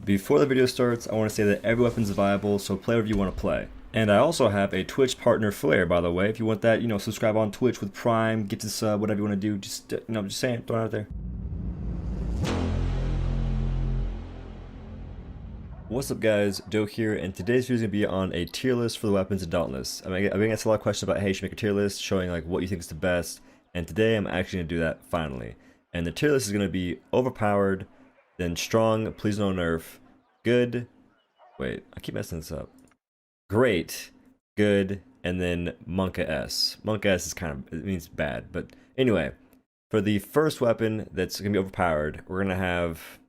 Before the video starts, I want to say that every weapon is viable, so play whatever you want to play. And I also have a Twitch partner flair, by the way. If you want that, subscribe on Twitch with Prime, get to sub, whatever you want to do. Just, just saying, throw it out there. What's up, guys? Doe here, and today's video is going to be on a tier list for the weapons in Dauntless. I've been asked a lot of questions about, hey, you should make a tier list showing like what you think is the best, and today I'm actually going to do that finally. And the tier list is going to be overpowered, then strong, please no nerf, good, wait, I keep messing this up, great, good, and then Monka S. Monka S is it means bad, but anyway, for the first weapon that's going to be overpowered, we're going to have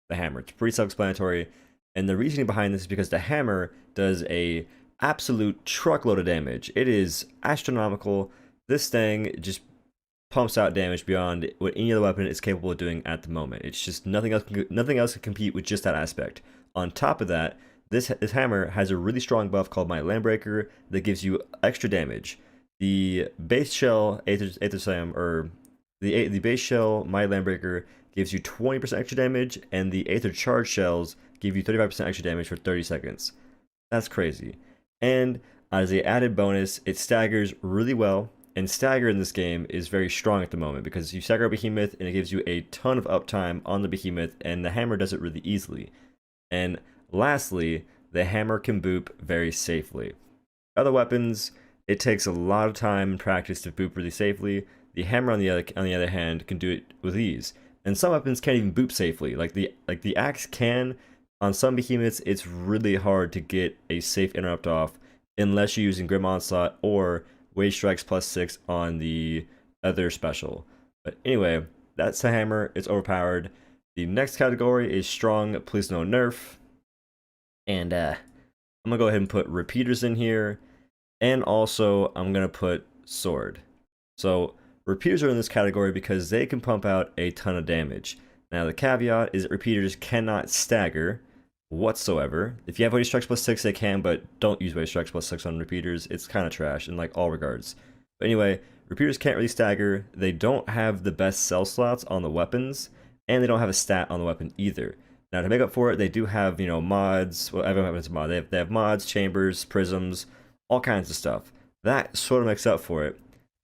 the hammer. It's pretty self-explanatory, and the reasoning behind this is because the hammer does a absolute truckload of damage. It is astronomical. This thing just pumps out damage beyond what any other weapon is capable of doing at the moment. It's just nothing else can compete with just that aspect. On top of that, this hammer has a really strong buff called My Landbreaker that gives you extra damage. The base shell Aether Slam, or the base shell My Landbreaker gives you 20% extra damage, and the Aether Charge shells give you 35% extra damage for 30 seconds. That's crazy. And as an added bonus, it staggers really well. And stagger in this game is very strong at the moment because you stagger a behemoth and it gives you a ton of uptime on the behemoth, and the hammer does it really easily. And lastly, the hammer can boop very safely. Other weapons, it takes a lot of time and practice to boop really safely. The hammer, on the other hand, can do it with ease. And some weapons can't even boop safely. Like the axe can. On some behemoths, it's really hard to get a safe interrupt off unless you're using Grim Onslaught or Wage Strikes +6 on the other special. But anyway, that's the hammer. It's overpowered. The next category is strong, please no nerf. And I'm gonna go ahead and put repeaters in here, and also I'm gonna put sword. So repeaters are in this category because they can pump out a ton of damage. Now the caveat is that repeaters cannot stagger whatsoever. If you have Wage Strikes +6, they can, but don't use Wage Strikes +6 on repeaters. It's kind of trash in like all regards. But anyway, repeaters can't really stagger. They don't have the best cell slots on the weapons, and they don't have a stat on the weapon either. Now to make up for it, they do have, mods. Well, every weapon's a mod. They have mods, chambers, prisms, all kinds of stuff. That sort of makes up for it.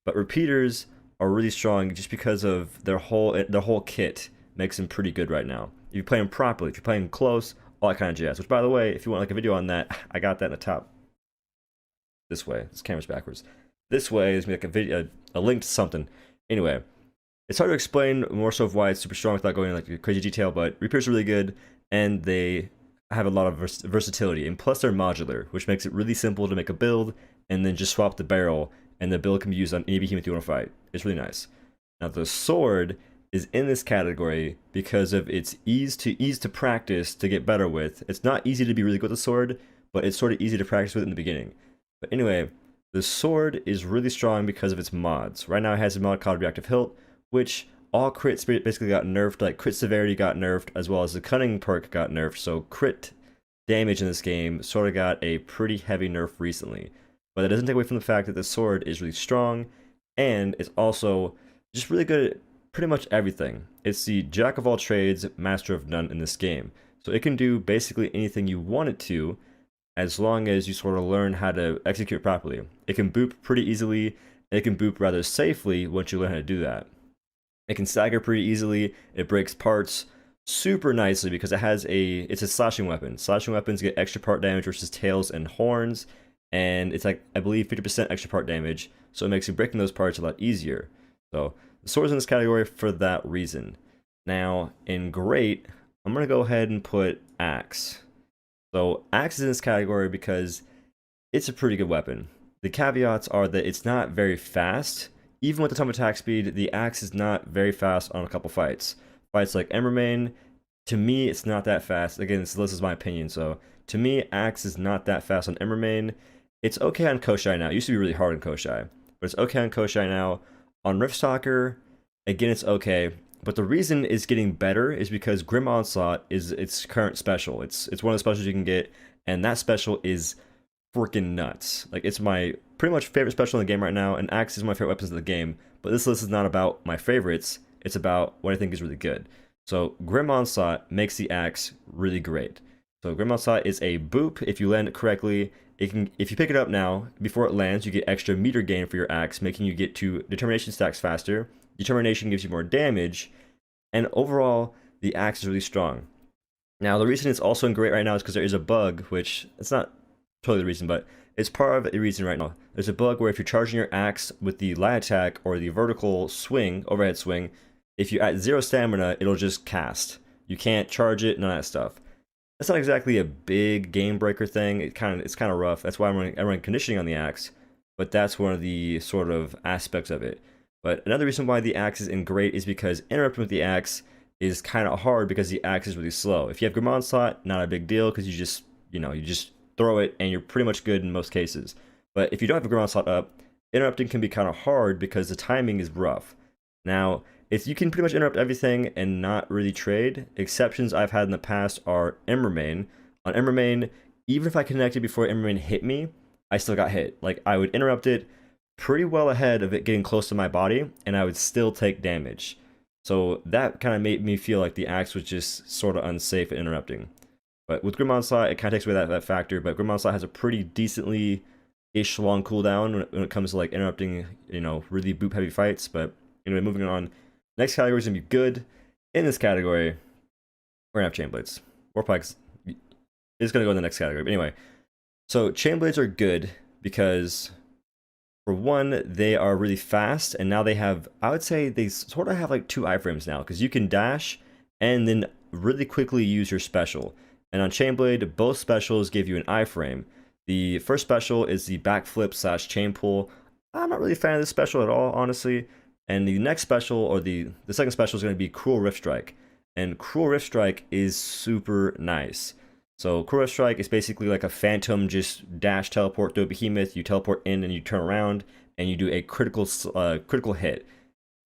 But repeaters are really strong just because of their whole kit makes them pretty good right now. If you play them properly, if you play them close, all that kind of jazz. Which, by the way, if you want like a video on that, I got that in the top. This way. This camera's backwards. This way is like a video, a link to something. Anyway, it's hard to explain more so of why it's super strong without going into like crazy detail. But repeaters are really good, and they have a lot of versatility. And plus, they're modular, which makes it really simple to make a build and then just swap the barrel, and the build can be used on any behemoth you want to fight. It's really nice. Now the sword is in this category because of its ease to practice to get better with. It's not easy to be really good with the sword, but it's sort of easy to practice with in the beginning. But anyway, the sword is really strong because of its mods. Right now it has a mod called Reactive Hilt, which all crits basically got nerfed. Like crit severity got nerfed, as well as the cunning perk got nerfed. So crit damage in this game sort of got a pretty heavy nerf recently. But that doesn't take away from the fact that the sword is really strong, and it's also just really good at pretty much everything. It's the jack of all trades, master of none in this game. So it can do basically anything you want it to, as long as you sort of learn how to execute it properly. It can boop pretty easily, and it can boop rather safely once you learn how to do that. It can stagger pretty easily. It breaks parts super nicely because it's a slashing weapon. Slashing weapons get extra part damage versus tails and horns, and it's like, I believe, 50% extra part damage, so it makes you breaking those parts a lot easier. So the sword's in this category for that reason. Now, in great, I'm going to go ahead and put axe. So axe is in this category because it's a pretty good weapon. The caveats are that it's not very fast. Even with the ton of attack speed, the axe is not very fast on a couple fights. Fights like Embermane, to me, it's not that fast. Again, this is my opinion, so to me, axe is not that fast on Embermane. It's okay on Koshai now. It used to be really hard on Koshai, but it's okay on Koshai now. On Riftstalker, again, it's okay, but the reason it's getting better is because Grim Onslaught is its current special. It's one of the specials you can get, and that special is freaking nuts. Like, it's my pretty much favorite special in the game right now, and Axe is my favorite weapons in the game, but this list is not about my favorites, it's about what I think is really good. So Grim Onslaught makes the axe really great. So Grim Onslaught is a boop. If you land it correctly, it can. If you pick it up now, before it lands, you get extra meter gain for your axe, making you get to determination stacks faster. Determination gives you more damage, and overall, the axe is really strong. Now, the reason it's also great right now is because there is a bug, which it's not totally the reason, but it's part of the reason right now. There's a bug where if you're charging your axe with the light attack or the vertical swing, overhead swing, if you're at 0 stamina, it'll just cast. You can't charge it, none of that stuff. That's not exactly a big game breaker thing. It's kind of rough. That's why I'm running conditioning on the axe, but that's one of the sort of aspects of it. But another reason why the axe isn't great is because interrupting with the axe is kind of hard because the axe is really slow. If you have Grim Onslaught, not a big deal because you just throw it and you're pretty much good in most cases. But if you don't have a Grim Onslaught up, interrupting can be kind of hard because the timing is rough. Now, if you can pretty much interrupt everything and not really trade, exceptions I've had in the past are Embermane. On Embermane, even if I connected before Embermane hit me, I still got hit. Like, I would interrupt it pretty well ahead of it getting close to my body, and I would still take damage. So that kind of made me feel like the axe was just sort of unsafe at interrupting. But with Grim Onslaught, it kind of takes away that factor, but Grim Onslaught has a pretty decently-ish long cooldown when it comes to like interrupting, really boop heavy fights. But anyway, moving on. Next category is going to be good. In this category, we're going to have Chainblades. Warpike's is going to go in the next category. But anyway, so Chainblades are good because, for one, they are really fast, and now they have, I would say they sort of have like 2 iframes now, because you can dash and then really quickly use your special. And on Chainblade, both specials give you an iframe. The first special is the backflip / chain pull. I'm not really a fan of this special at all, honestly. And the next special, or the second special, is going to be Cruel Rift Strike. And Cruel Rift Strike is super nice. So Cruel Rift Strike is basically like a phantom, just dash teleport through a behemoth. You teleport in and you turn around and you do a critical hit.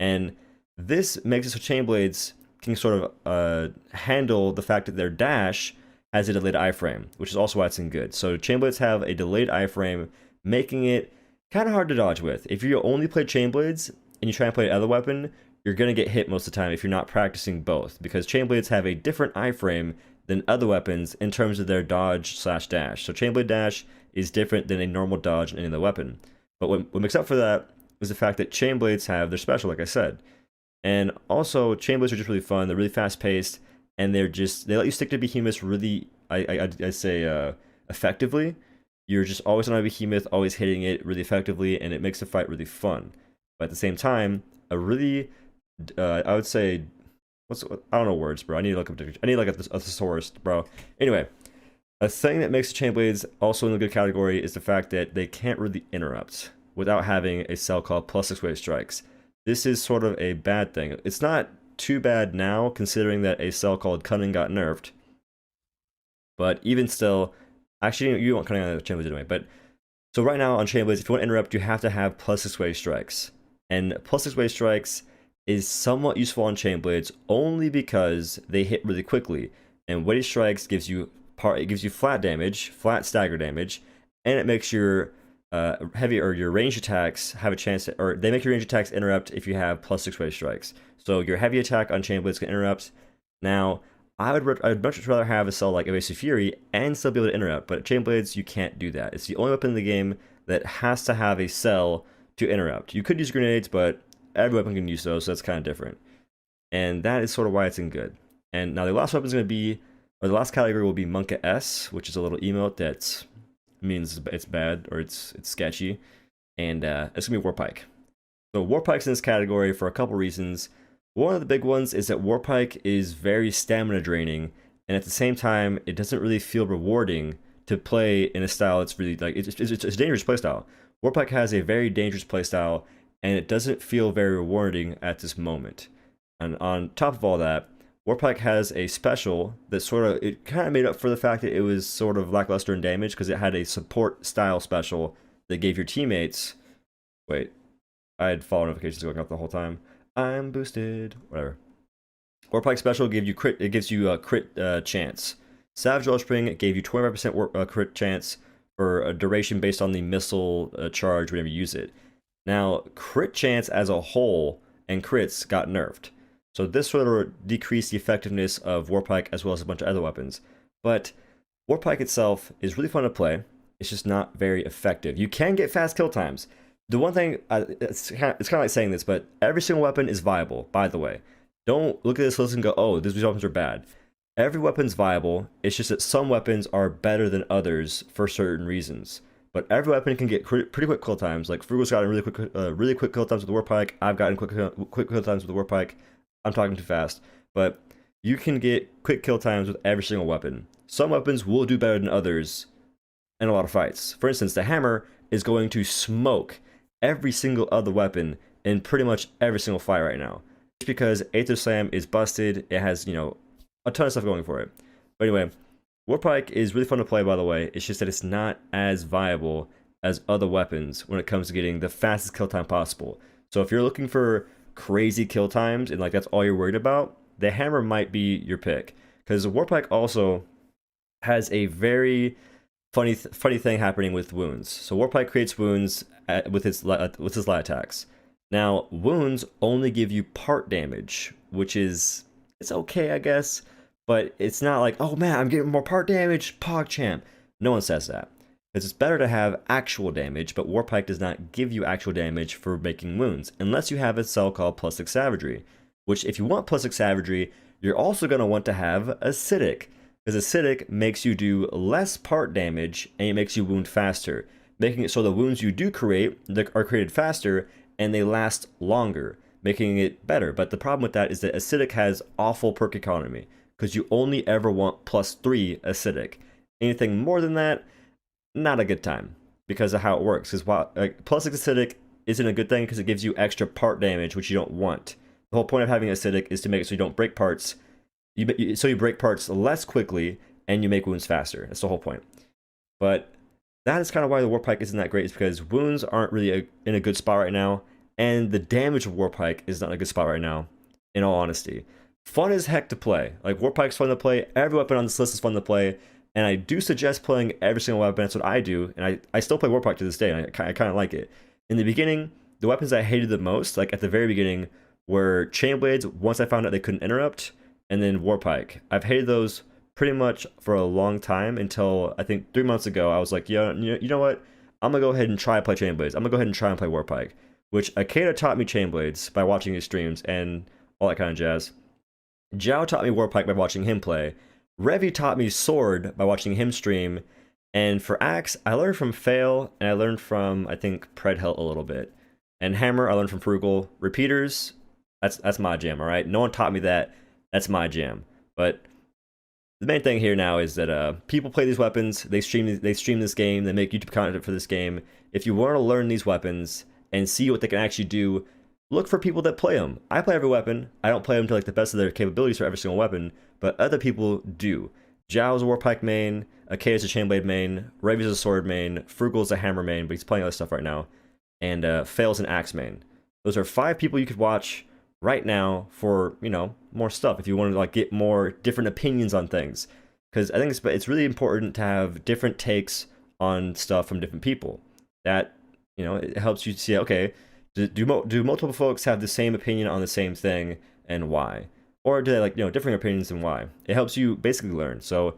And this makes it so Chainblades can sort of handle the fact that their dash has a delayed iframe, which is also why it's in good. So Chainblades have a delayed iframe, making it kind of hard to dodge with. If you only play Chainblades and you try and play another weapon, you're going to get hit most of the time if you're not practicing both, because Chainblades have a different iframe than other weapons in terms of their dodge / dash. So Chainblade dash is different than a normal dodge in any other weapon. But what makes up for that is the fact that Chainblades have their special, like I said. And also, Chainblades are just really fun. They're really fast paced, and they let you stick to behemoths really, I'd say, effectively. You're just always on a behemoth, always hitting it really effectively, and it makes the fight really fun. But at the same time, a really, I would say, I don't know words, bro. I need to look up. I need like a thesaurus, bro. Anyway, a thing that makes Chainblades also in the good category is the fact that they can't really interrupt without having a cell called +6 wave strikes. This is sort of a bad thing. It's not too bad now, considering that a cell called Cunning got nerfed. But even still, actually, you want Cunning on Chainblades anyway. But so right now on Chainblades, if you want to interrupt, you have to have +6 wave strikes. And +6 wave strikes is somewhat useful on Chainblades only because they hit really quickly. And wave strikes gives you flat damage, flat stagger damage, and it makes your heavy or your range attacks have a chance to, or they make your range attacks interrupt if you have +6 wave strikes. So your heavy attack on Chainblades can interrupt. Now, I'd much rather have a cell like Evasive Fury and still be able to interrupt, but Chainblades, you can't do that. It's the only weapon in the game that has to have a cell to interrupt. You could use grenades, but every weapon can use those, so that's kind of different. And that is sort of why it's in good. And now the last weapon is going to be, or the last category will be Monka S, which is a little emote that means it's bad or it's sketchy. And it's going to be Warpike. So Warpike's in this category for a couple reasons. One of the big ones is that Warpike is very stamina draining, and at the same time, it doesn't really feel rewarding to play in a style that's really, like, it's a dangerous playstyle. Warpike has a very dangerous playstyle, and it doesn't feel very rewarding at this moment. And on top of all that, Warpike has a special that it kind of made up for the fact that it was sort of lackluster in damage, because it had a support style special that gave your teammates, wait, I had follow notifications going up the whole time. I'm boosted, whatever. Warpike special gives you a crit chance. Savage Wellspring gave you 25% crit chance for a duration based on the missile charge whenever you use it. Now, crit chance as a whole and crits got nerfed. So this will decrease the effectiveness of Warpike as well as a bunch of other weapons. But Warpike itself is really fun to play. It's just not very effective. You can get fast kill times. The one thing, it's kind of like saying this, but every single weapon is viable, by the way. Don't look at this list and go, oh, these weapons are bad. Every weapon's viable. It's just that some weapons are better than others for certain reasons. But every weapon can get pretty quick kill times. Like Frugal's gotten really quick kill times with the Warpike. I've gotten quick kill times with the Warpike. I'm talking too fast, but you can get quick kill times with every single weapon. Some weapons will do better than others in a lot of fights. For instance, the hammer is going to smoke every single other weapon in pretty much every single fight right now. Just because Aether Slam is busted, it has, you know, a ton of stuff going for it. But anyway, Warpike is really fun to play, by the way. It's just that it's not as viable as other weapons when it comes to getting the fastest kill time possible. So if you're looking for crazy kill times and like that's all you're worried about, the hammer might be your pick, because the Warpike also has a very funny thing happening with wounds. So Warpike creates wounds with his light attacks. Now wounds only give you part damage, which is, it's okay I guess, but it's not like, oh man, I'm getting more part damage, PogChamp. No one says that. Because it's better to have actual damage, but Warpike does not give you actual damage for making wounds, unless you have a cell called +6 Savagery, which if you want +6 Savagery, you're also going to want to have Acidic, because Acidic makes you do less part damage, and it makes you wound faster, making it so the wounds you do create are created faster, and they last longer, making it better. But the problem with that is that Acidic has awful perk economy, because you only ever want +3 Acidic. Anything more than that, not a good time, because of how it works. Because while +6 Acidic isn't a good thing because it gives you extra part damage, which you don't want. The whole point of having Acidic is to make it so you don't break parts. So you break parts less quickly and you make wounds faster. That's the whole point. But that is kind of why the Warpike isn't that great, is because wounds aren't really in a good spot right now, and the damage of Warpike is not in a good spot right now, in all honesty. Fun as heck to play. Like, Warpike's fun to play. Every weapon on this list is fun to play. And I do suggest playing every single weapon. That's what I do. And I still play Warpike to this day. And I kind of like it. In the beginning, the weapons I hated the most, like at the very beginning, were Chainblades, once I found out they couldn't interrupt, and then Warpike. I've hated those pretty much for a long time until I think 3 months ago. I was like, yeah, you know what? I'm going to go ahead and try to play Chainblades. I'm going to go ahead and try and play Warpike. Which Akeda taught me Chainblades by watching his streams and all that kind of jazz. Zhao taught me Warpike by watching him play. Revi taught me Sword by watching him stream, and for Axe, I learned from Fail, and I learned from, I think, Predhelt a little bit. And Hammer, I learned from Frugal. Repeaters, that's my jam, alright? No one taught me that, that's my jam. But the main thing here now is that people play these weapons, they stream this game, they make YouTube content for this game. If you want to learn these weapons and see what they can actually do, look for people that play them. I play every weapon. I don't play them to like the best of their capabilities for every single weapon, but other people do. Zhao's a Warpike main, Akeda's a Chainblade main, Revi's a Sword main, Frugal's a Hammer main, but he's playing other stuff right now, and Fail's an Axe main. Those are 5 people you could watch right now for, you know, more stuff if you want to like get more different opinions on things. Because I think it's really important to have different takes on stuff from different people. That, you know, it helps you see, okay, do multiple folks have the same opinion on the same thing, and why? Or do they like, you know, differing opinions, and why? It helps you basically learn. So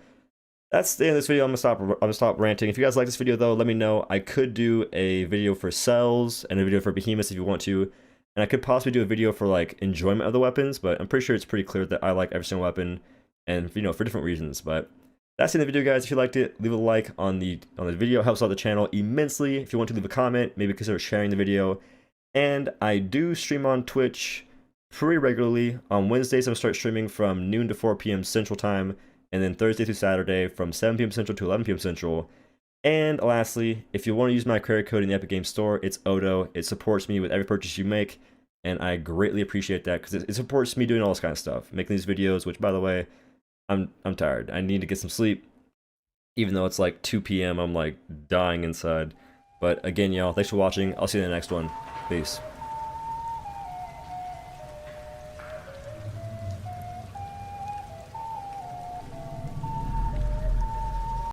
that's the end of this video. I'm gonna stop ranting. If you guys like this video though, let me know. I could do a video for cells and a video for behemoths if you want to, and I could possibly do a video for like enjoyment of the weapons. But I'm pretty sure it's pretty clear that I like every single weapon, and you know, for different reasons. But that's the end of the video, guys. If you liked it, leave a like on the video. It helps out the channel immensely. If you want to leave a comment, maybe consider sharing the video. And I do stream on Twitch pretty regularly. On Wednesdays, I'm going to start streaming from noon to 4 p.m. Central Time, and then Thursday through Saturday from 7 p.m. Central to 11 p.m. Central. And lastly, if you want to use my credit code in the Epic Games Store, it's Odo. It supports me with every purchase you make, and I greatly appreciate that because it supports me doing all this kind of stuff, making these videos. Which, by the way, I'm tired. I need to get some sleep. Even though it's like 2 p.m., I'm like dying inside. But again, y'all, thanks for watching. I'll see you in the next one. Peace.